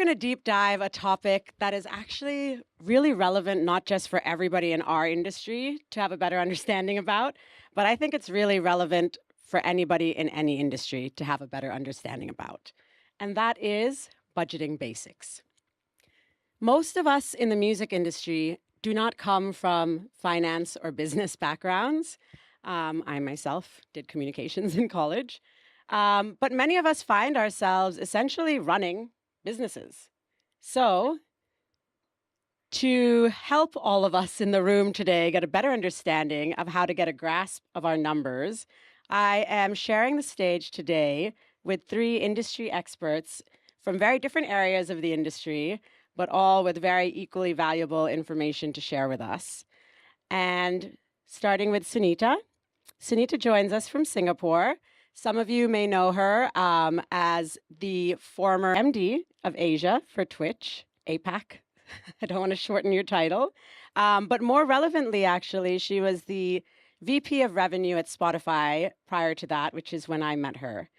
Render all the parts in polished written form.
going to deep dive a topic that is actually really relevant, not just for everybody in our industry to have a better understanding about, but I think it's really relevant for anybody in any industry to have a better understanding about. And that is budgeting basics. Most of us in the music industry do not come from finance or business backgrounds. I myself did communications in college. But many of us find ourselves essentially running businesses. So, to help all of us in the room today get a better understanding of how to get a grasp of our numbers, I am sharing the stage today with 3 industry experts from very different areas of the industry, but all with very equally valuable information to share with us. And starting with Sunita. Sunita joins us from Singapore. Some of you may know her as the former MD of Asia for Twitch, APAC. I don't want to shorten your title. But more relevantly, actually, she was the VP of Revenue at Spotify prior to that, which is when I met her.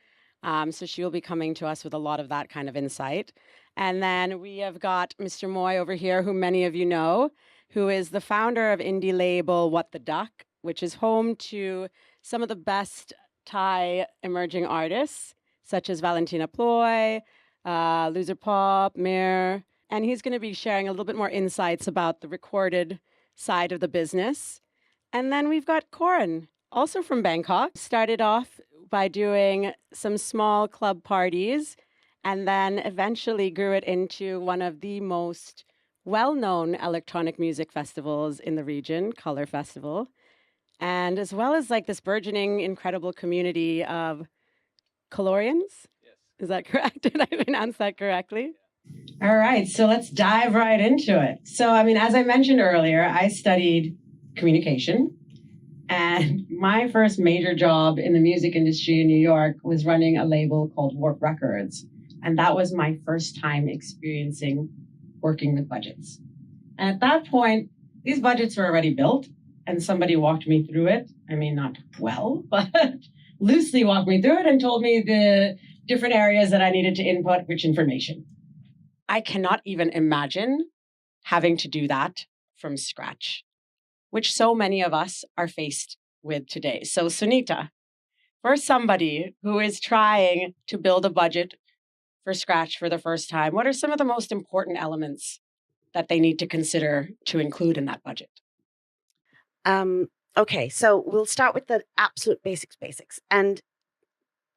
So she will be coming to us with a lot of that kind of insight. And then we have got Mr. Moy over here, who many of you know, who is the founder of indie label What the Duck, which is home to some of the best Thai emerging artists, such as Valentina Ploy, Loser Pop, Mir, and he's going to be sharing a little bit more insights about the recorded side of the business. And then we've got Coran, also from Bangkok, started off by doing some small club parties and then eventually grew it into one of the most well-known electronic music festivals in the region, Kolour Festival. And as well as like this burgeoning, incredible community of Kolourians. Yes. Is that correct? Did I pronounce that correctly? Yeah. All right, so let's dive right into it. So, as I mentioned earlier, I studied communication. And my first major job in the music industry in New York was running a label called Warp Records. And that was my first time experiencing working with budgets. And at that point, these budgets were already built. And somebody walked me through it. Not well, but loosely walked me through it and told me the different areas that I needed to input which information. I cannot even imagine having to do that from scratch, which so many of us are faced with today. So Sunita, for somebody who is trying to build a budget for scratch for the first time, what are some of the most important elements that they need to consider to include in that budget? Okay, so we'll start with the absolute basics. And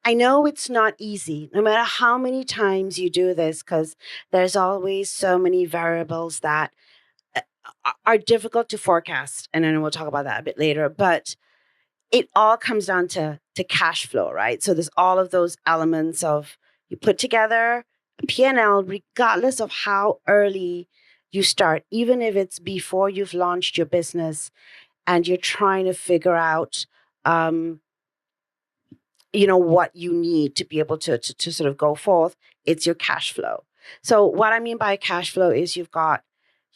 I know it's not easy, no matter how many times you do this, because there's always so many variables that are difficult to forecast. And then we'll talk about that a bit later. But it all comes down to cash flow, right? So there's all of those elements of you put together a P&L, regardless of how early you start, even if it's before you've launched your business, and you're trying to figure out, what you need to be able to sort of go forth. It's your cash flow. So what I mean by cash flow is you've got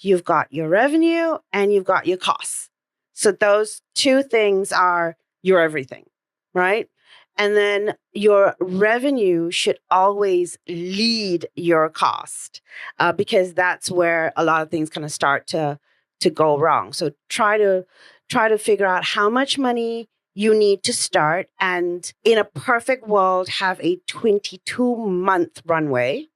your revenue and you've got your costs. So those 2 things are your everything, right? And then your revenue should always lead your cost because that's where a lot of things kind of start to go wrong. So try to figure out how much money you need to start, and in a perfect world, have a 22-month runway.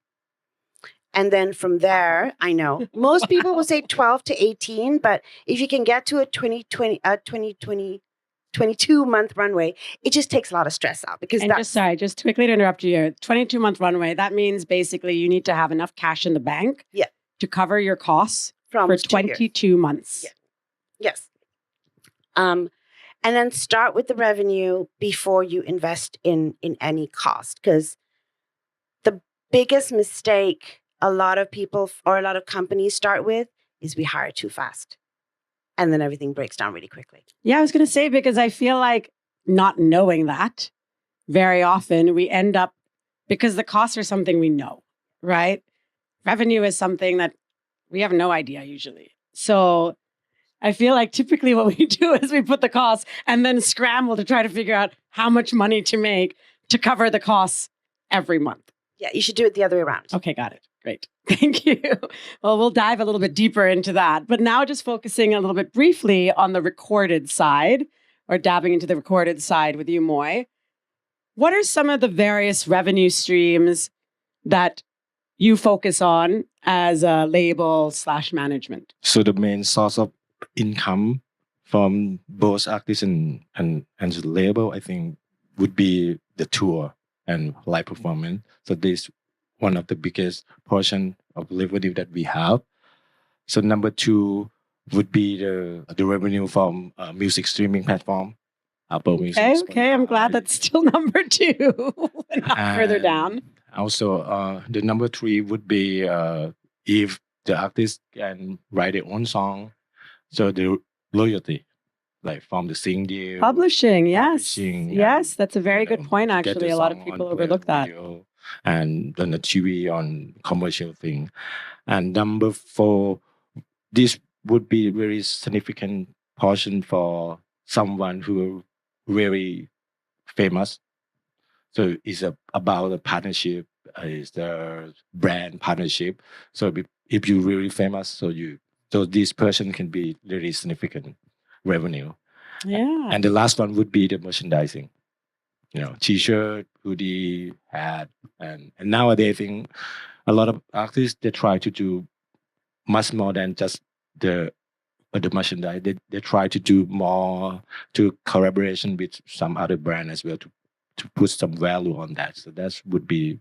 And then from there, I know most people will say 12 to 18, but if you can get to a 22-month runway, it just takes a lot of stress out because just quickly to interrupt you here. 22-month runway, that means basically you need to have enough cash in the bank to cover your costs for 22 months. Yeah. Yes. And then start with the revenue before you invest in any cost. Because the biggest mistake a lot of people or a lot of companies start with is we hire too fast. And then everything breaks down really quickly. Yeah, I was going to say, because I feel like not knowing that, very often we end up, because the costs are something we know, right? Revenue is something that we have no idea usually. So I feel like typically what we do is we put the costs and then scramble to try to figure out how much money to make to cover the costs every month. Yeah, you should do it the other way around. Okay, got it. Great. Thank you. Well, we'll dive a little bit deeper into that. But now just focusing a little bit briefly on the recorded side, or dabbing into the recorded side with you, Moy. What are some of the various revenue streams that you focus on as a label / management? So the main source of income from both artists and the label, I think, would be the tour and live performance. So this one of the biggest portion of revenue that we have. So number two would be the revenue from music streaming platform, Apple Music. Okay, I'm glad that's still number two, not further down. Also, the number three would be if the artist can write their own song, so the royalty, like from the sing deal. Publishing, yes, that's a very good point. Actually, a lot of people overlook that. And on the TV, on commercial thing. And number four, this would be a very significant portion for someone who very famous. So it's about a partnership, it's the brand partnership. So if you're really famous, so this person can be really significant revenue. Yeah. And the last one would be the merchandising. T-shirt, hoodie, hat, and nowadays I think a lot of artists, they try to do much more than just the merchandise. They try to do more to collaboration with some other brand as well to put some value on that. So that would be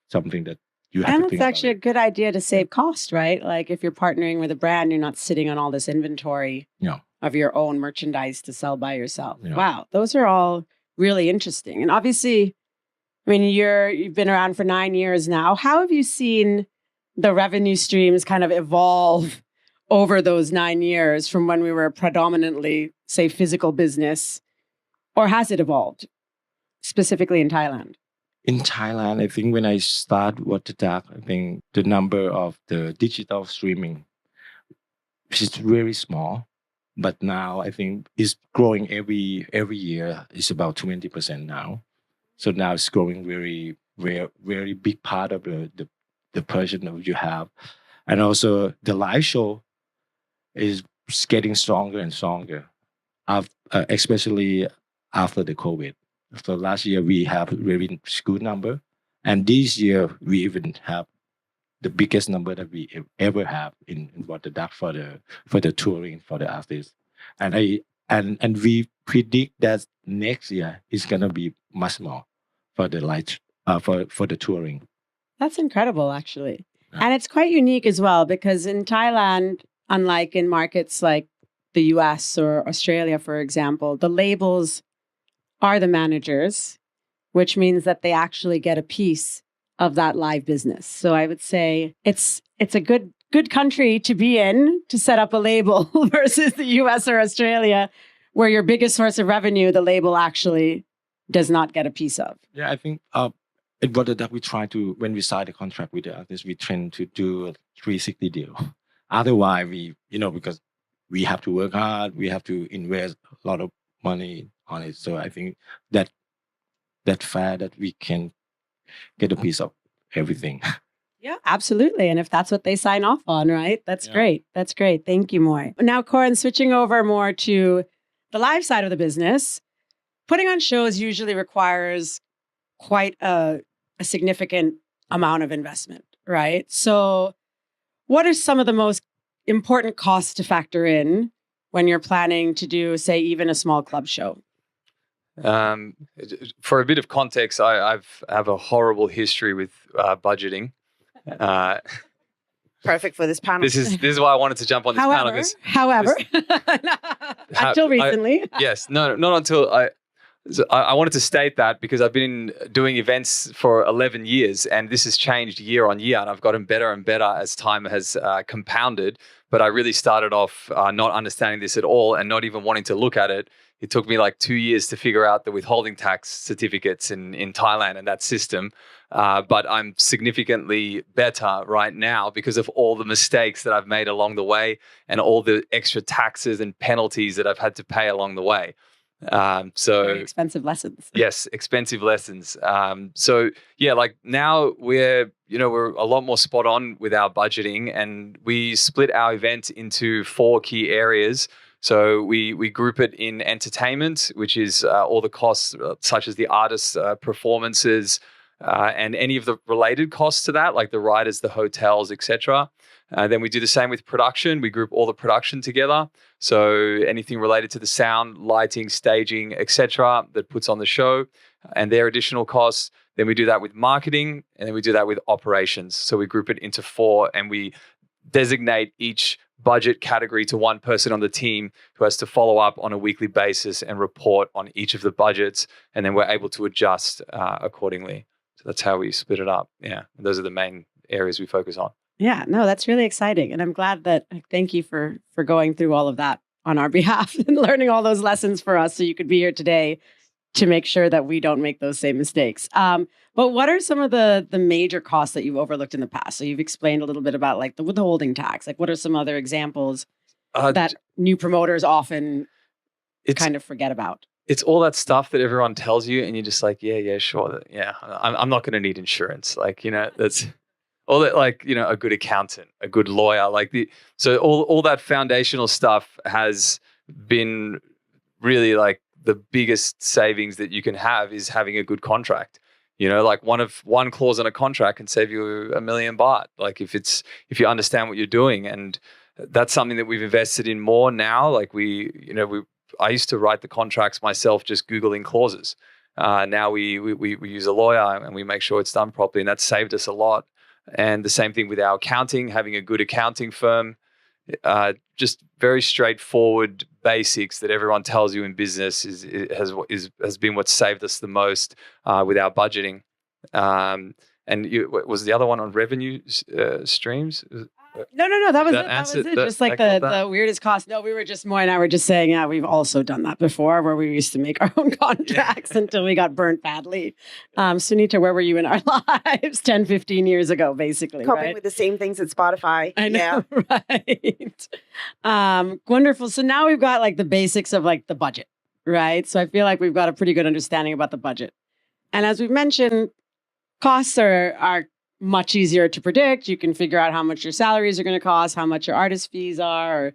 something that you have to think about. And it's actually a good idea to save cost, right? Like if you're partnering with a brand, you're not sitting on all this inventory of your own merchandise to sell by yourself. Yeah. Wow, those are all really interesting. And obviously, I mean, you've been around for 9 years now. How have you seen the revenue streams kind of evolve over those 9 years from when we were predominantly, say, physical business? Or has it evolved, specifically in Thailand? In Thailand, I think when I start What the Dark, I think the number of the digital streaming is very small. But now I think it's growing every year. It's about 20% now. So now it's growing very, very, very big part of the portion that you have. And also the live show is getting stronger and stronger, especially after the COVID. So last year we have a very good number. And this year we even have the biggest number that we ever have in What the Dark for the touring for the artists. And we predict that next year is gonna be much more for the for the touring. That's incredible, actually. Yeah. And it's quite unique as well, because in Thailand, unlike in markets like the US or Australia, for example, the labels are the managers, which means that they actually get a piece of that live business. So I would say it's a good country to be in to set up a label versus the US or Australia, where your biggest source of revenue, the label actually does not get a piece of. Yeah, I think at What the Dark, we try to, when we sign a contract with the artist, we tend to do a 360 deal. Otherwise, because we have to work hard, we have to invest a lot of money on it. So I think that fair that we can get a piece of everything. Yeah, absolutely. And if that's what they sign off on, right? That's great. That's great. Thank you, Moy. Now, Coran, switching over more to the live side of the business, putting on shows usually requires quite a significant amount of investment, right? So what are some of the most important costs to factor in when you're planning to do, say, even a small club show? For a bit of context, I have a horrible history with budgeting. Perfect for this panel. This is why I wanted to jump on this panel. However, until recently. Yes, no, not until I wanted to state that because I've been doing events for 11 years and this has changed year on year and I've gotten better and better as time has compounded. But I really started off not understanding this at all and not even wanting to look at it. It took me like 2 years to figure out the withholding tax certificates in Thailand and that system. But I'm significantly better right now because of all the mistakes that I've made along the way and all the extra taxes and penalties that I've had to pay along the way. So Very expensive lessons. yes, expensive lessons. So yeah, like now we're a lot more spot on with our budgeting, and we split our event into 4 key areas. So we group it in entertainment, which is all the costs such as the artists' performances and any of the related costs to that, like the riders, the hotels, etc. Then we do the same with production. We group all the production together. So anything related to the sound, lighting, staging, etc., that puts on the show and their additional costs. Then we do that with marketing, and then we do that with operations. So we group it into 4, and we designate each budget category to one person on the team who has to follow up on a weekly basis and report on each of the budgets. And then we're able to adjust accordingly. So that's how we split it up. Yeah, those are the main areas we focus on. Yeah, no, that's really exciting. And I'm glad that, thank you for going through all of that on our behalf and learning all those lessons for us so you could be here today to make sure that we don't make those same mistakes. But what are some of the major costs that you've overlooked in the past? So you've explained a little bit about like the withholding tax. Like what are some other examples that new promoters often kind of forget about? It's all that stuff that everyone tells you, and you're just like, yeah, sure. Yeah, I'm not going to need insurance. Like, that's all that, like, a good accountant, a good lawyer, so all that foundational stuff has been really like the biggest savings that you can have is having a good contract. Like one clause in a contract can save you $1 million baht. Like if you understand what you're doing, and that's something that we've invested in more now. Like I used to write the contracts myself, just Googling clauses. Now we use a lawyer and we make sure it's done properly, and that's saved us a lot. And the same thing with our accounting, having a good accounting firm, just very straightforward basics that everyone tells you in business has been what saved us the most with our budgeting. And was the other one on revenue streams? No. That was That it. Just like the weirdest cost. No, we were just Moy and I were just saying, yeah, we've also done that before, where we used to make our own contracts until we got burnt badly. Sunita, where were you in our lives 10, 15 years ago, basically? Coping right? with the same things at Spotify. I know, right? Wonderful. So now we've got like the basics of like the budget, right? So I feel like we've got a pretty good understanding about the budget. And as we've mentioned, costs are much easier to predict. You can figure out how much your salaries are going to cost, how much your artist fees are, or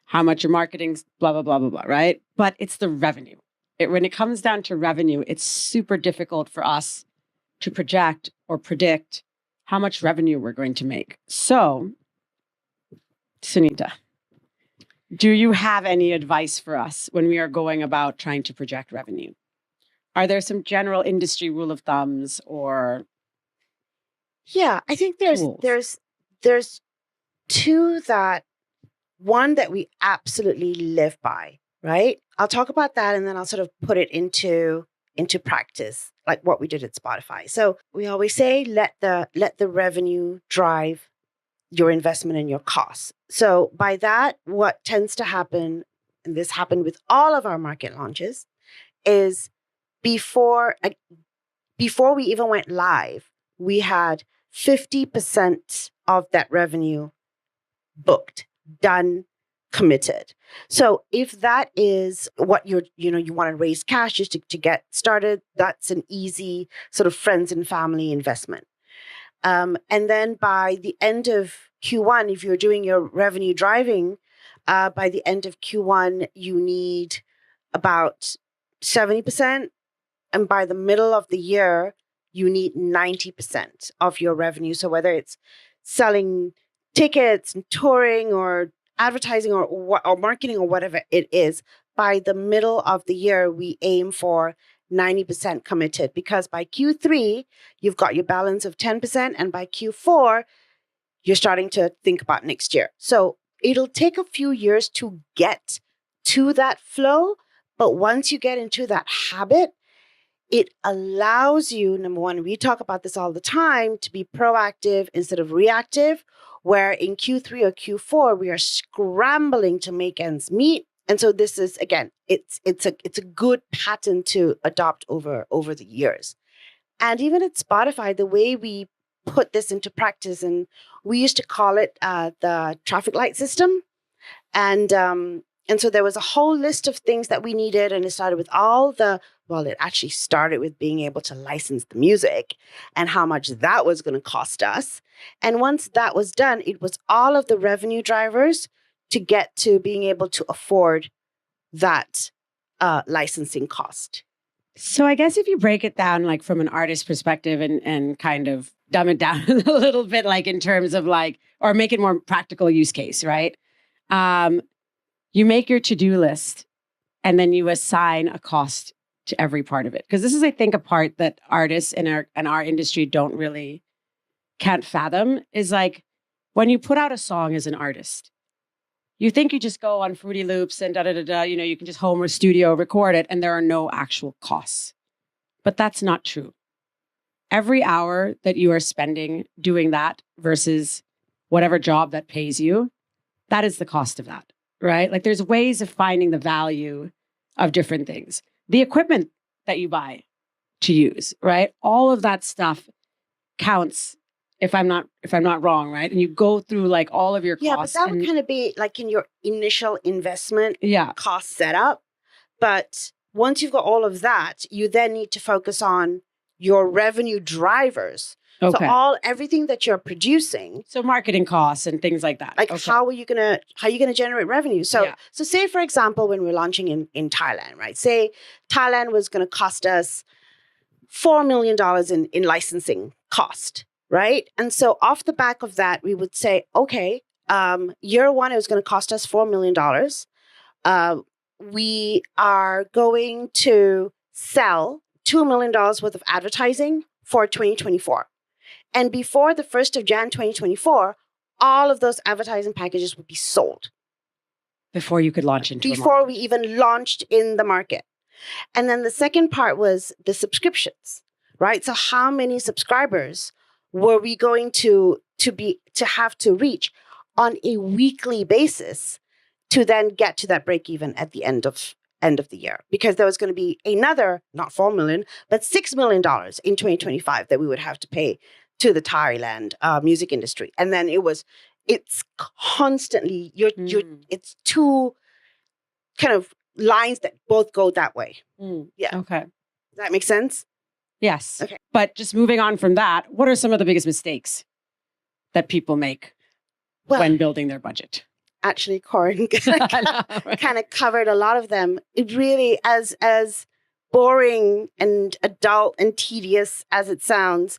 how much your marketing's blah, blah, blah, blah, blah, right? But it's the revenue. When it comes down to revenue, it's super difficult for us to project or predict how much revenue we're going to make. So, Sunita, do you have any advice for us when we are going about trying to project revenue? Are there some general industry rule of thumbs or... Yeah, I think there's 2 one that we absolutely live by, right? I'll talk about that, and then I'll sort of put it into practice, like what we did at Spotify. So we always say, let the revenue drive your investment and your costs. So by that, what tends to happen, and this happened with all of our market launches, is before we even went live, we had 50% of that revenue booked, done, committed. So if that is what you want to raise cash just to get started, that's an easy sort of friends and family investment. And then by the end of Q1, if you're doing your revenue driving, by the end of Q1, you need about 70%. And by the middle of the year, you need 90% of your revenue. So whether it's selling tickets and touring or advertising or marketing or whatever it is, by the middle of the year, we aim for 90% committed, because by Q3, you've got your balance of 10%. And by Q4, you're starting to think about next year. So it'll take a few years to get to that flow. But once you get into that habit, it allows you, number one, we talk about this all the time, to be proactive instead of reactive, where in Q3 or Q4, we are scrambling to make ends meet. And so this is, again, it's a good pattern to adopt over the years. And even at Spotify, the way we put this into practice, and we used to call it the traffic light system. And And so there was a whole list of things that we needed. And it started with it actually started with being able to license the music and how much that was going to cost us. And once that was done, it was all of the revenue drivers to get to being able to afford that licensing cost. So I guess if you break it down like from an artist perspective and kind of dumb it down a little bit, like in terms of like, or make it more practical use case, right? You make your to-do list and then you assign a cost to every part of it. Because this is, I think, a part that artists in our industry can't fathom is like when you put out a song as an artist, you think you just go on Fruity Loops and you can just home or studio record it and there are no actual costs. But that's not true. Every hour that you are spending doing that versus whatever job that pays you, that is the cost of that, right? Like there's ways of finding the value of different things. The equipment that you buy to use, right? All of that stuff counts if I'm not wrong, right? And you go through like all of your costs. Yeah, but that would kind of be like in your initial investment cost setup. But once you've got all of that, you then need to focus on your revenue drivers. Okay. So everything that you're producing. So marketing costs and things like that. Like how are you gonna generate revenue? So say for example, when we're launching in Thailand, right? Say Thailand was gonna cost us $4 million in licensing cost, right? And so off the back of that, we would say, okay, year one, it was gonna cost us $4 million. We are going to sell $2 million worth of advertising for 2024. And before the 1st of Jan 2024, all of those advertising packages would be sold. Before you could launch into Before we even launched in the market. And then the second part was the subscriptions, right? So how many subscribers were we going to have to reach on a weekly basis to then get to that break even at the end of the year? Because there was going to be another, not $4 million, but $6 million in 2025 that we would have to pay to the Thailand music industry. And then it's constantly, it's two kind of lines that both go that way. Yeah. Okay. Does that make sense? Yes. Okay. But just moving on from that, what are some of the biggest mistakes that people make when building their budget? Actually, Coran kind of covered a lot of them. It really, as boring and adult and tedious as it sounds,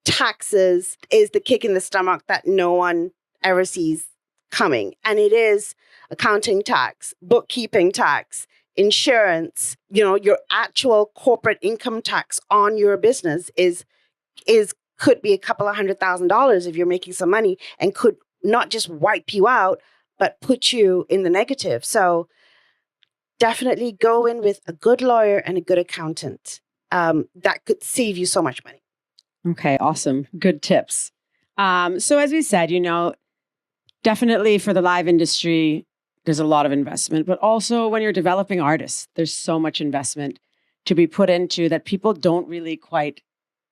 taxes is the kick in the stomach that no one ever sees coming. And it is accounting tax, bookkeeping tax, insurance, your actual corporate income tax on your business could be a couple of $100,000 if you're making some money and could not just wipe you out, but put you in the negative. So definitely go in with a good lawyer and a good accountant. That could save you so much money. Okay, awesome. Good tips. So as we said, definitely for the live industry, there's a lot of investment, but also when you're developing artists, there's so much investment to be put into that people don't really quite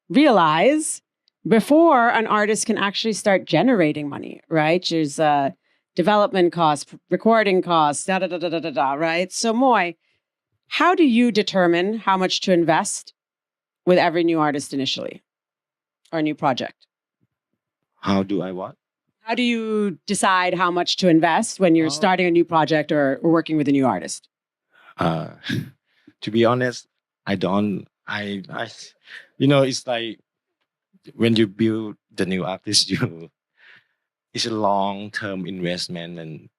realize before an artist can actually start generating money, right? There's development costs, recording costs, right? So Moy, how do you determine how much to invest with every new artist initially or new project? How do I what? How do you decide how much to invest when you're starting a new project or working with a new artist? To be honest, I don't. It's like when you build the new artist, it's a long-term investment and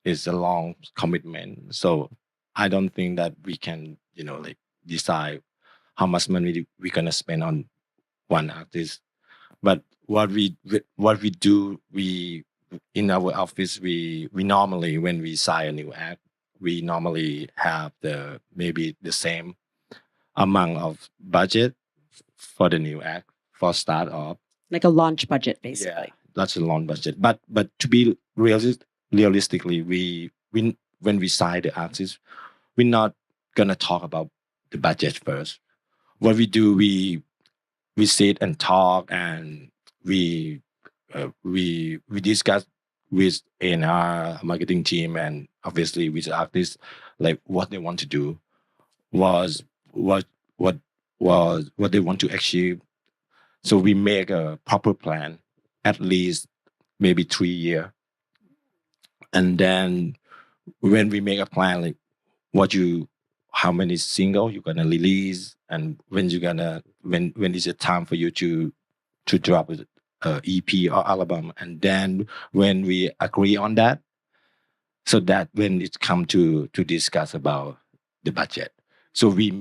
it's a long commitment. So I don't think that we can, decide how much money we're gonna spend on one artist. But what we do, in our office, we normally, when we sign a new act, we normally have maybe the same amount of budget for the new act for start off. Like a launch budget, basically. Yeah, that's a launch budget. But to be realistically, when we sign the artist, we're not gonna talk about the budget first. What we do, we sit and talk and we discuss with A&R marketing team and obviously with the artists, like what they want to do was what what was what they want to achieve. So we make a proper plan, at least maybe 3 year, and then when we make a plan, like what you how many single you're gonna release and when you're gonna when is it time for you to drop a EP or album, and then when we agree on that, so that when it come to discuss about the budget, so we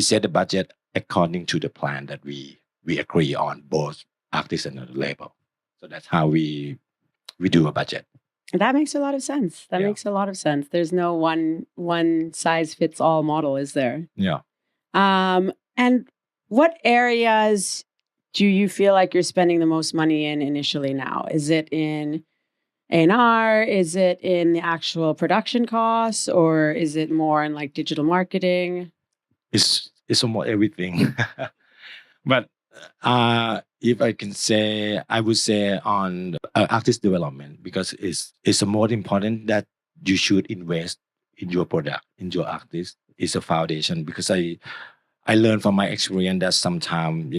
set the budget according to the plan that we agree on, both artist and the label. So that's how we do a budget. That makes a lot of sense. That Yeah. makes a lot of sense. There's no one size fits all model, is there? Yeah. And what areas do you feel like you're spending the most money in initially now? Is it in A&R? Is it in the actual production costs? Or is it more in like digital marketing? It's almost everything. But if I can say, I would say on artist development, because it's the most important that you should invest in your product, in your artist. It's a foundation, because I learned from my experience that sometimes,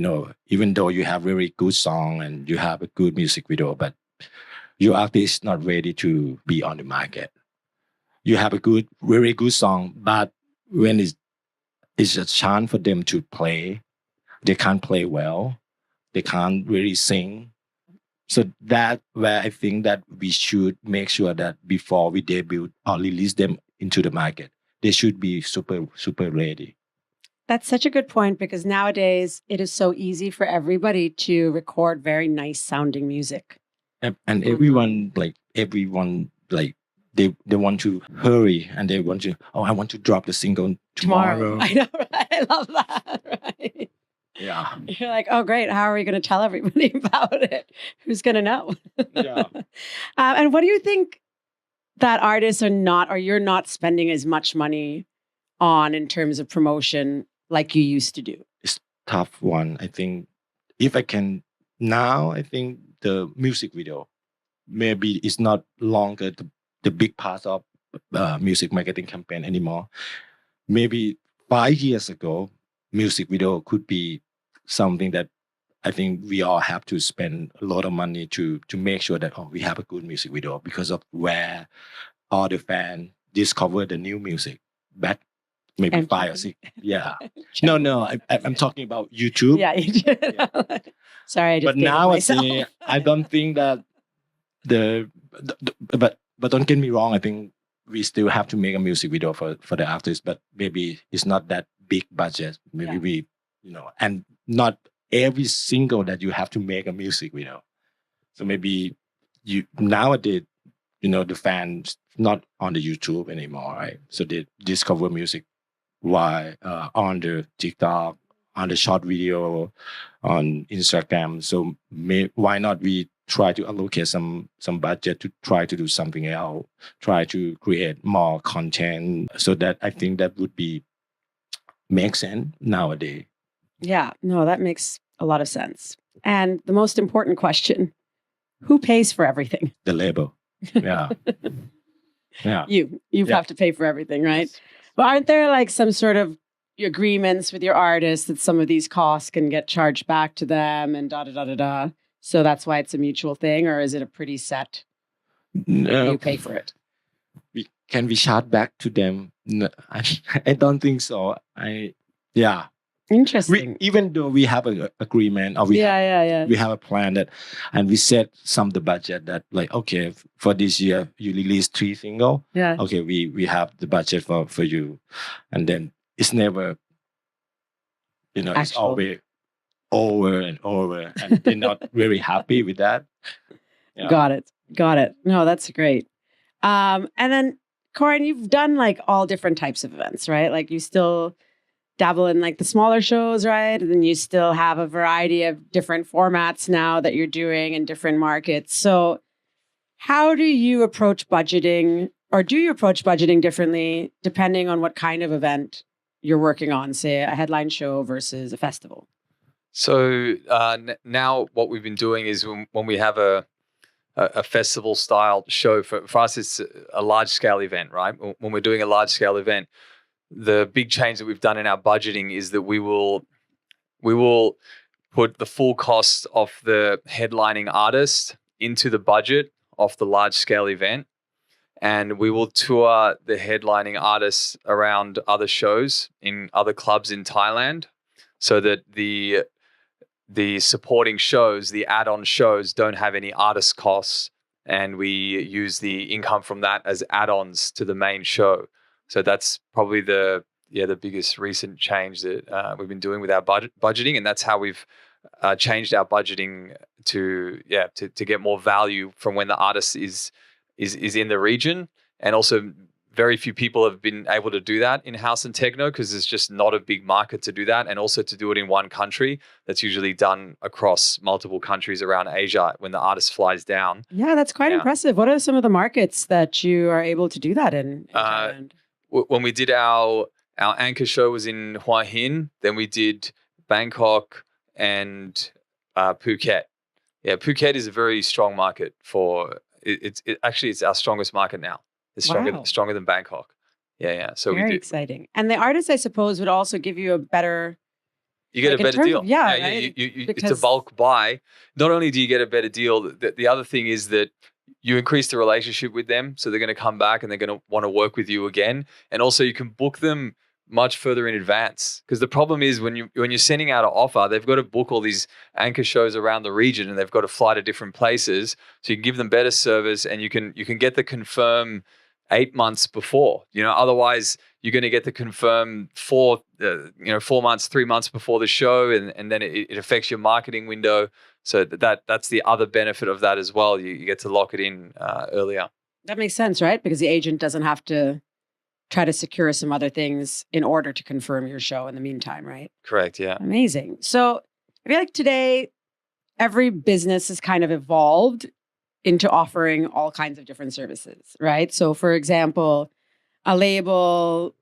even though you have very good song and you have a good music video, but your artist is not ready to be on the market. You have a very good song, but when it's a chance for them to play, they can't play well. They can't really sing. So that where I think that we should make sure that before we debut or release them into the market, they should be super, super ready. That's such a good point, because nowadays it is so easy for everybody to record very nice sounding music. And everyone they want to hurry, and they want to, I want to drop the single tomorrow. I know, right? I love that. Right? Yeah. You're like, oh, great. How are we going to tell everybody about it? Who's going to know? Yeah. And what do you think that artists are not, or you're not spending as much money on in terms of promotion like you used to do? It's tough one. I think if I can now, I think the music video maybe it's not longer the big part of music marketing campaign anymore. Maybe 5 years ago, music video could be something that I think we all have to spend a lot of money to make sure that we have a good music video, because of where all the fans discover the new music back maybe And 5 or 6. Yeah. No, I'm talking about YouTube. Yeah, you did. Yeah. Sorry, I just But dated now myself. I don't think that but don't get me wrong. I think we still have to make a music video for the artist, but maybe it's not that big budget. Maybe Yeah. we, and not every single that you have to make a music video. So maybe you nowadays, the fans not on the YouTube anymore, right? So they discover music while on the TikTok, on the short video, on Instagram. So why not we try to allocate some budget to try to do something else, try to create more content, so that I think that would be make sense nowadays. Yeah, no, that makes a lot of sense. And the most important question, who pays for everything? The label. Yeah. Yeah. You Yeah. have to pay for everything, right? But aren't there like some sort of agreements with your artists that some of these costs can get charged back to them and da da da da da? So that's why it's a mutual thing, or is it a pretty set? No, You pay for it. can we charge back to them? No, I don't think so. Interesting. Even though we have an agreement, or we have a plan that, and we set the budget that, like, okay, for this year you release 3 singles. Yeah. Okay, we have the budget for you, and then it's never, it's Actual. always over and over, and they're not very happy with that. Yeah. Got it. No, that's great. And then, Coran, you've done like all different types of events, right? Like you still dabble in like the smaller shows, right? And then you still have a variety of different formats now that you're doing in different markets. So how do you approach budgeting, or do you approach budgeting differently depending on what kind of event you're working on, say a headline show versus a festival? So now what we've been doing is when we have a a festival style show. For us, it's a large scale event, right? When we're doing a large scale event, the big change that we've done in our budgeting is that we will put the full cost of the headlining artist into the budget of the large scale event. And we will tour the headlining artists around other shows in other clubs in Thailand, so that the supporting shows, the add-on shows, don't have any artist costs, and we use the income from that as add-ons to the main show. So that's probably the biggest recent change that we've been doing with our budgeting, and that's how we've changed our budgeting to get more value from when the artist is in the region. And also, very few people have been able to do that in house and techno, because there's just not a big market to do that, and also to do it in one country. That's usually done across multiple countries around Asia when the artist flies down. Yeah, that's quite impressive. What are some of the markets that you are able to do that in Thailand? When we did our anchor show was in Hua Hin, then we did Bangkok and Phuket. Yeah, Phuket is a very strong market for it's our strongest market now. It's stronger than Bangkok. Yeah. So very exciting. And the artists, I suppose, would also give you a better. You get a better deal. Right? It's a bulk buy. Not only do you get a better deal, the other thing is that you increase the relationship with them, so they're going to come back and they're going to want to work with you again. And also, you can book them much further in advance, because the problem is when you're sending out an offer, they've got to book all these anchor shows around the region, and they've got to fly to different places. So you can give them better service, and you can get the confirm 8 months before. Otherwise you're going to get the confirm 4 months, 3 months before the show, and then it affects your marketing window. So that's the other benefit of that as well. You get to lock it in earlier. That makes sense, right? Because the agent doesn't have to try to secure some other things in order to confirm your show in the meantime, right? Correct, yeah. Amazing. So I feel like today, every business has kind of evolved into offering all kinds of different services, right? So for example, a label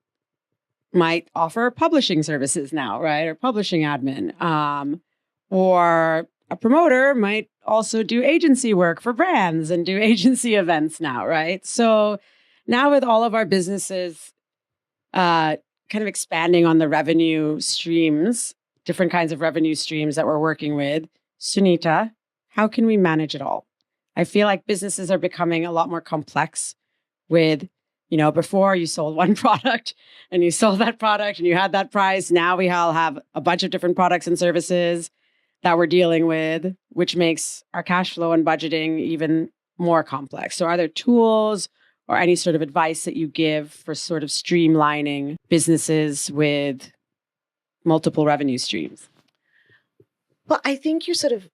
might offer publishing services now, right? Or publishing admin. Or a promoter might also do agency work for brands and do agency events now, right? So now with all of our businesses kind of expanding on the revenue streams, different kinds of revenue streams that we're working with, Sunita, how can we manage it all? I feel like businesses are becoming a lot more complex with, before you sold one product and you sold that product and you had that price. Now we all have a bunch of different products and services that we're dealing with, which makes our cash flow and budgeting even more complex. So are there tools or any sort of advice that you give for sort of streamlining businesses with multiple revenue streams? Well, I think you sort of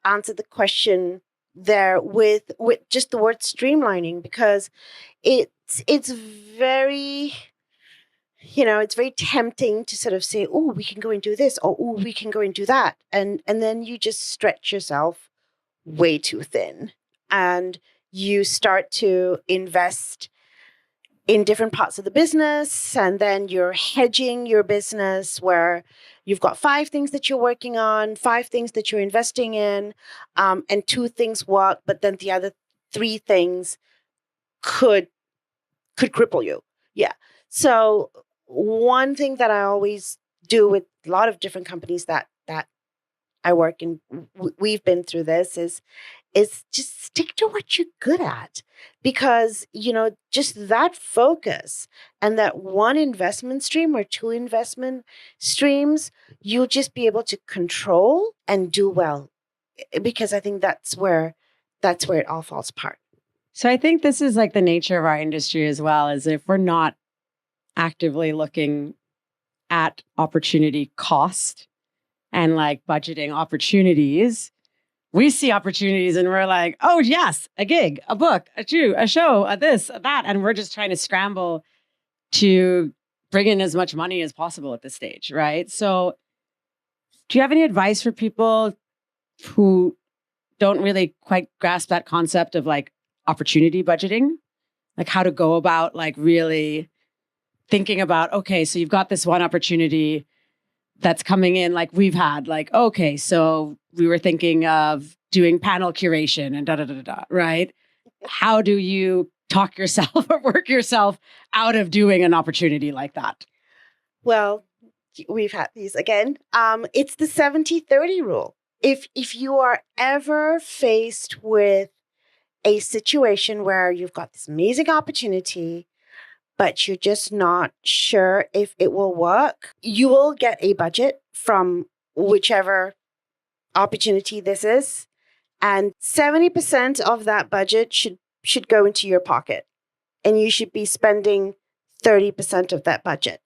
answered the question there with just the word streamlining, because it's very, it's very tempting to sort of say, oh, we can go and do this, or oh, we can go and do that. And then you just stretch yourself way too thin. And you start to invest in different parts of the business, and then you're hedging your business where you've got 5 things that you're working on, 5 things that you're investing in, and 2 things work, but then the other 3 things could cripple you. Yeah. So one thing that I always do with a lot of different companies that I work in, we've been through this, is just stick to what you're good at, because, just that focus and that one investment stream or 2 investment streams, you'll just be able to control and do well, because I think that's where it all falls apart. So I think this is like the nature of our industry as well, is if we're not actively looking at opportunity cost and like budgeting opportunities, we see opportunities and we're like, oh, yes, a gig, a book, a show, a this, a that. And we're just trying to scramble to bring in as much money as possible at this stage, right? So do you have any advice for people who don't really quite grasp that concept of like opportunity budgeting? Like how to go about like really thinking about, okay, so you've got this one opportunity that's coming in, like we've had, like, okay, so we were thinking of doing panel curation and da da da da da, right? How do you talk yourself or work yourself out of doing an opportunity like that? Well, we've had these again. It's the 70-30 rule. If you are ever faced with a situation where you've got this amazing opportunity, but you're just not sure if it will work, you will get a budget from whichever opportunity this is. And 70% of that budget should go into your pocket. And you should be spending 30% of that budget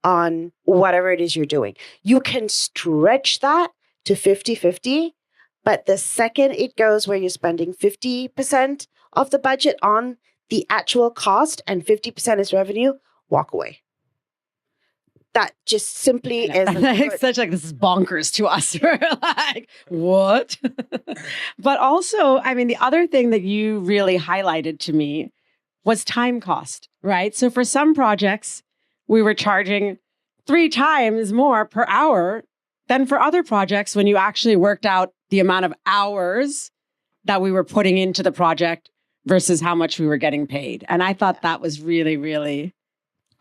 on whatever it is you're doing. You can stretch that to 50-50, but the second it goes where you're spending 50% of the budget on the actual cost and 50% is revenue, walk away. That just simply is It's such like this is bonkers to us. We're like, what? But also, I mean, the other thing that you really highlighted to me was time cost, right? So for some projects, we were charging 3 times more per hour than for other projects when you actually worked out the amount of hours that we were putting into the project versus how much we were getting paid. And I thought that was really, really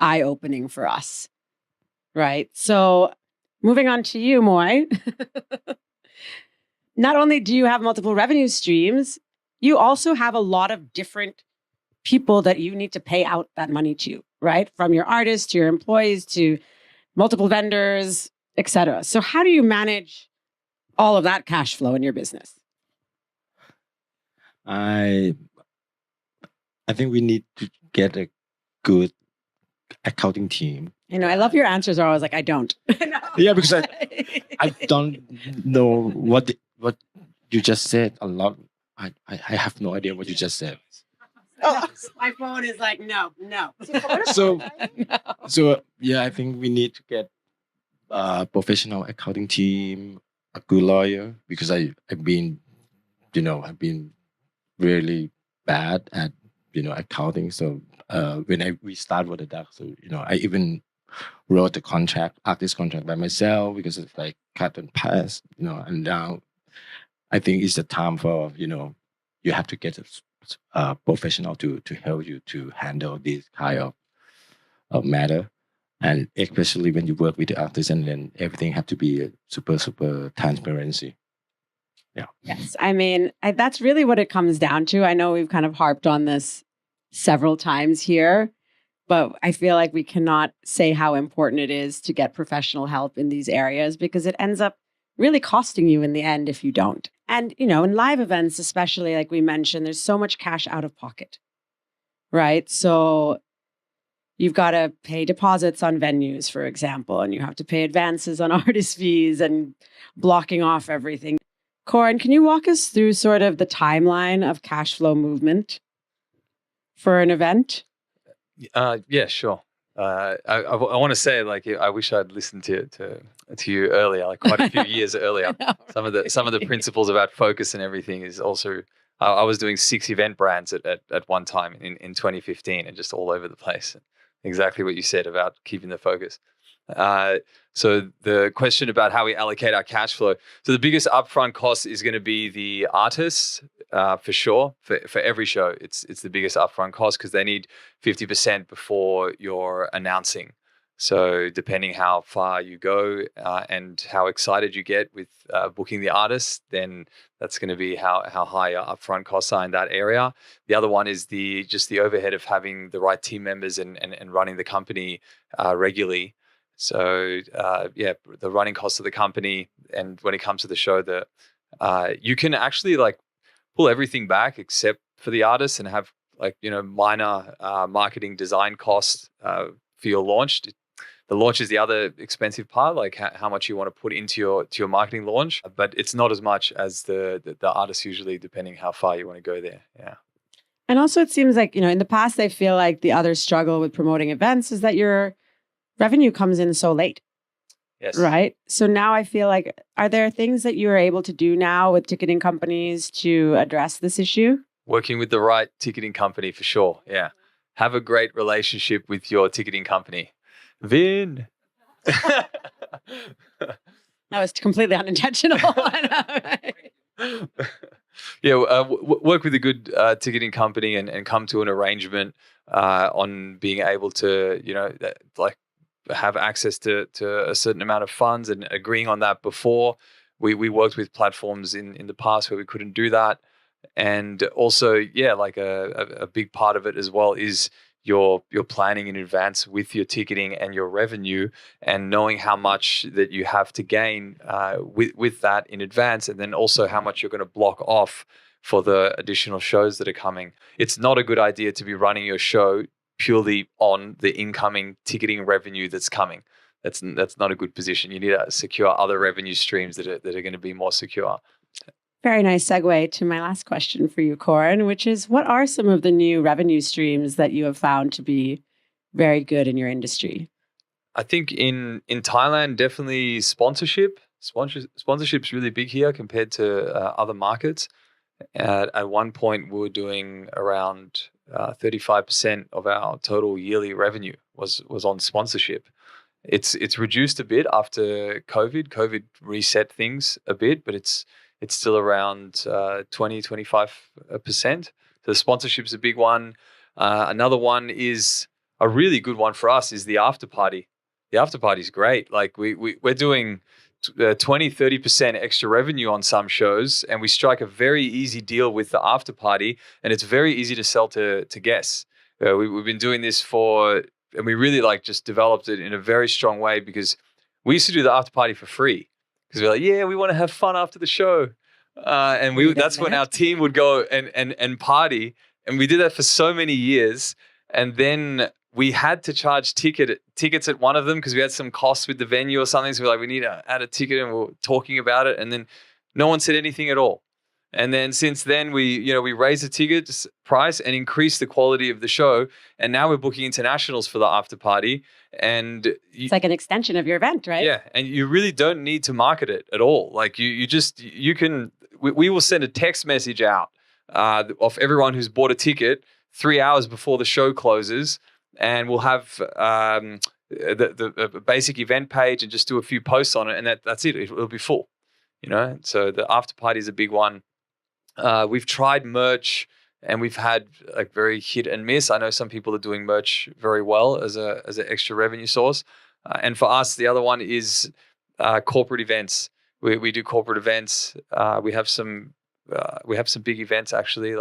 eye-opening for us. Right. So moving on to you, Moy. Not only do you have multiple revenue streams, you also have a lot of different people that you need to pay out that money to, right? From your artists to your employees to multiple vendors, etc. So how do you manage all of that cash flow in your business? I think we need to get a good accounting team. You know, I love your answers are always like, I don't. No. Yeah, because I don't know what you just said a lot. I have no idea what you just said. Oh. My phone is like, no. So yeah, I think we need to get a professional accounting team, a good lawyer, because I've been really bad at accounting. So when we start with the duck, so I even wrote the artist contract by myself because it's like cut and pass, and now I think it's the time for, you have to get a professional to help you to handle this kind of matter. And especially when you work with the artist, and then everything have to be a super, super transparency. Yeah. Yes. I mean, that's really what it comes down to. I know we've kind of harped on this several times here, but I feel like we cannot say how important it is to get professional help in these areas because it ends up really costing you in the end if you don't. And, in live events, especially like we mentioned, there's so much cash out of pocket, right? So you've got to pay deposits on venues, for example, and you have to pay advances on artist fees and blocking off everything. Coran, can you walk us through sort of the timeline of cash flow movement for an event? Yeah, sure. I want to say, like, I wish I'd listened to you earlier, like quite a few years earlier. Some of the principles about focus and everything is also. I was doing 6 event brands at one time in 2015, and just all over the place. Exactly what you said about keeping the focus. So the question about how we allocate our cash flow. So the biggest upfront cost is going to be the artists, for sure. For every show, it's the biggest upfront cost because they need 50% before you're announcing. So depending how far you go and how excited you get with booking the artist, then that's going to be how high your upfront costs are in that area. The other one is the overhead of having the right team members and running the company regularly. So the running costs of the company, and when it comes to the show, you can actually like pull everything back except for the artists and have minor marketing design costs for your launch. The launch is the other expensive part, like how much you want to put into your marketing launch, but it's not as much as the artists usually, depending how far you want to go there. Yeah. And also, it seems like in the past, I feel like the other struggle with promoting events is that your revenue comes in so late. Yes. Right. So now I feel like, are there things that you are able to do now with ticketing companies to address this issue? Working with the right ticketing company for sure. Yeah. Have a great relationship with your ticketing company. Vin. That was completely unintentional. I know, right? Yeah, work with a good ticketing company and come to an arrangement on being able to, like have access to a certain amount of funds and agreeing on that before. We worked with platforms in the past where we couldn't do that. And also, yeah, like a big part of it as well is your planning in advance with your ticketing and your revenue, and knowing how much that you have to gain with that in advance, and then also how much you're going to block off for the additional shows that are coming. It's not a good idea to be running your show purely on the incoming ticketing revenue that's coming. That's not a good position. You need to secure other revenue streams that are going to be more secure. Very nice segue to my last question for you, Coran, which is, what are some of the new revenue streams that you have found to be very good in your industry? I think in Thailand, definitely sponsorship. Sponsorship's really big here compared to other markets. At one point, we were doing around 35% of our total yearly revenue was on sponsorship. It's reduced a bit after COVID. COVID reset things a bit, but it's still around 20-25%. So sponsorship's a big one. Another one is a really good one for us is the after party. The after party is great. Like we're doing 20-30% extra revenue on some shows, and we strike a very easy deal with the after party, and it's very easy to sell to guests. We've been doing this and we really just developed it in a very strong way, because we used to do the after party for free. Because we're like, yeah, we want to have fun after the show. And that's when our team would go and party. And we did that for so many years. And then we had to charge tickets at one of them because we had some costs with the venue or something. So we're like, we need to add a ticket, and we're talking about it. And then no one said anything at all. And then since then, we raised the ticket price and increased the quality of the show. And now we're booking internationals for the after party. And it's like an extension of your event, right? Yeah. And you really don't need to market it at all. Like you can, we will send a text message out of everyone who's bought a ticket 3 hours before the show closes. And we'll have the basic event page and just do a few posts on it. And that's it. It'll be full, So the after party is a big one. We've tried merch, and we've had very hit and miss. I know some people are doing merch very well as an extra revenue source. And for us, the other one is corporate events. We do corporate events. We have some big events actually.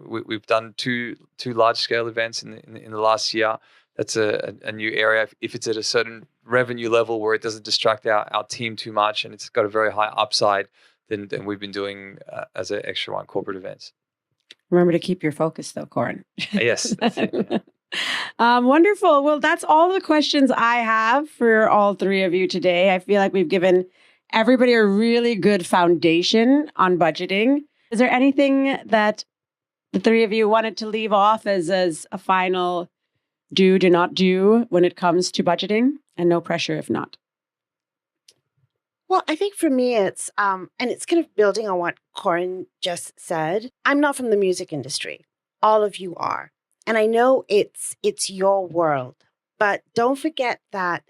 We've done two large scale events in the last year. That's a new area. If it's at a certain revenue level where it doesn't distract our team too much, and it's got a very high upside, then we've been doing as an extra one corporate events. Remember to keep your focus though, Coran. Yes. That's it, yeah. Wonderful. Well, that's all the questions I have for all three of you today. I feel like we've given everybody a really good foundation on budgeting. Is there anything that the three of you wanted to leave off as a final do not do when it comes to budgeting? And no pressure if not. Well, I think for me, it's, and it's kind of building on what Coran just said. I'm not from the music industry. All of you are. And I know it's your world, but don't forget that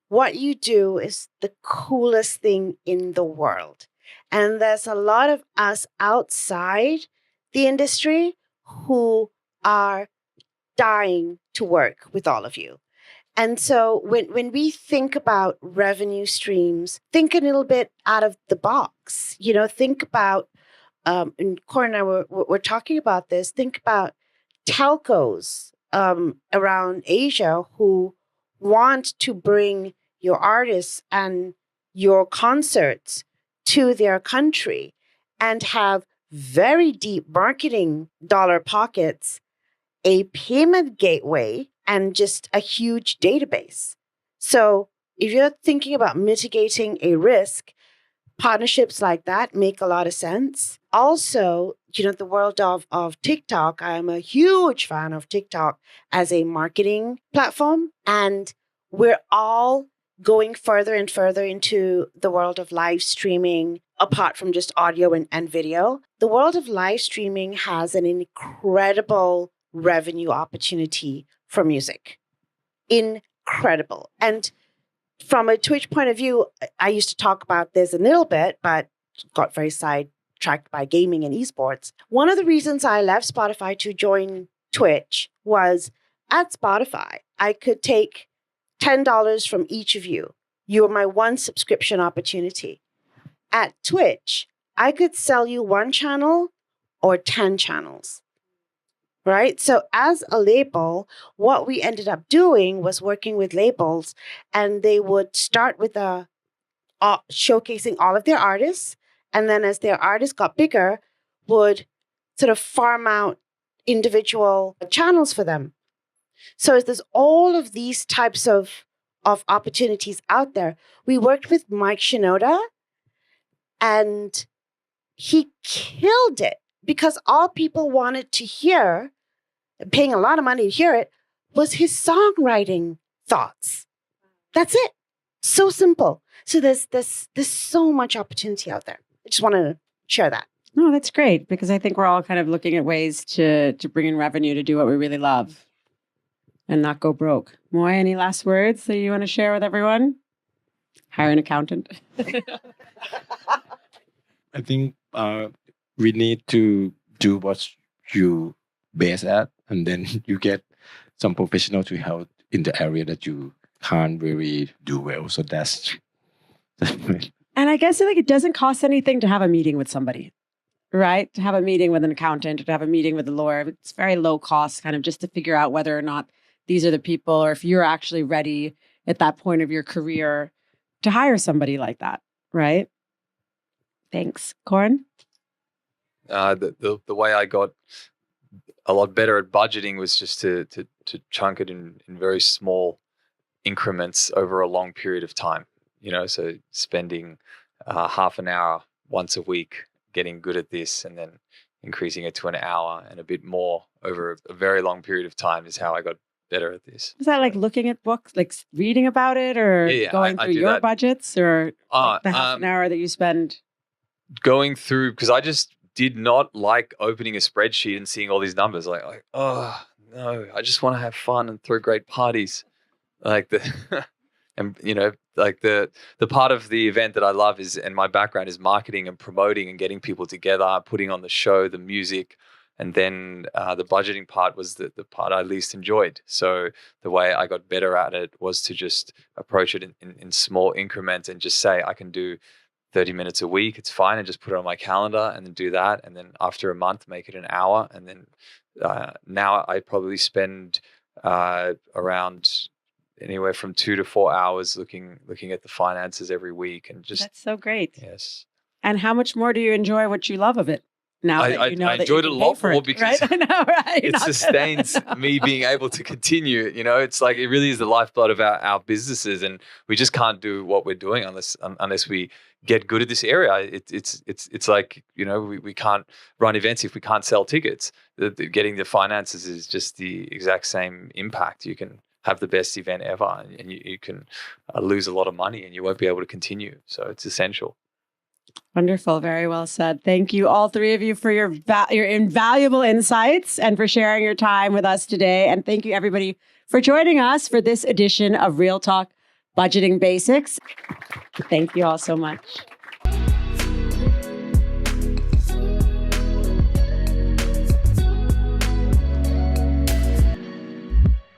what you do is the coolest thing in the world. And there's a lot of us outside the industry who are dying to work with all of you. And so when we think about revenue streams, think a little bit out of the box. Think about, and Coran and I were talking about this, think about telcos around Asia who want to bring your artists and your concerts to their country and have very deep marketing dollar pockets, a payment gateway, and just a huge database. So if you're thinking about mitigating a risk, partnerships like that make a lot of sense. Also, the world of TikTok, I'm a huge fan of TikTok as a marketing platform. And we're all going further and further into the world of live streaming, apart from just audio and video. The world of live streaming has an incredible revenue opportunity for music. Incredible. And from a Twitch point of view, I used to talk about this a little bit, but got very sidetracked attracted by gaming and esports. One of the reasons I left Spotify to join Twitch was at Spotify, I could take $10 from each of you. You were my one subscription opportunity. At Twitch, I could sell you one channel or 10 channels, right? So as a label, what we ended up doing was working with labels, and they would start with showcasing all of their artists. And then as their artists got bigger, would sort of farm out individual channels for them. So there's all of these types of opportunities out there. We worked with Mike Shinoda, and he killed it because all people wanted to hear, paying a lot of money to hear it, was his songwriting thoughts. That's it. So simple. So there's so much opportunity out there. I just wanted to share that. No, that's great, because I think we're all kind of looking at ways to bring in revenue to do what we really love and not go broke. Moy, any last words that you want to share with everyone? Hire an accountant. I think we need to do what you best at, and then you get some professional to help in the area that you can't really do well. So that's And I guess like it doesn't cost anything to have a meeting with somebody, right? To have a meeting with an accountant, or to have a meeting with a lawyer. It's very low cost, kind of just to figure out whether or not these are the people, or if you're actually ready at that point of your career to hire somebody like that, right? Thanks. Coran? The way I got a lot better at budgeting was just to chunk it in very small increments over a long period of time. So spending half an hour once a week, getting good at this, and then increasing it to an hour and a bit more over a very long period of time is how I got better at this. Is that like looking at books, like reading about it, or going through your budgets, or like the half an hour that you spend? Going through, because I just did not like opening a spreadsheet and seeing all these numbers. Like, oh no, I just want to have fun and throw great parties. Like and like the part of the event that I love is, and my background is marketing and promoting and getting people together, putting on the show, the music, and then the budgeting part was the part I least enjoyed. So the way I got better at it was to just approach it in small increments and just say, I can do 30 minutes a week, it's fine, and just put it on my calendar and then do that. And then after a month, make it an hour. And then now I probably spend around anywhere from 2 to 4 hours looking at the finances every week, and just that's so great. Yes. And how much more do you enjoy what you love of it? Now that you know I that enjoyed you it a can lot pay for more it, because right? I know, right? it sustains me being able to continue. It's like it really is the lifeblood of our businesses, and we just can't do what we're doing unless we get good at this area. It's like we can't run events if we can't sell tickets. Getting the finances is just the exact same impact. You can have the best event ever, and you can lose a lot of money, and you won't be able to continue. So it's essential. Wonderful. Very well said. Thank you, all three of you, for your invaluable insights and for sharing your time with us today. And thank you, everybody, for joining us for this edition of Real Talk Budgeting Basics. Thank you all so much.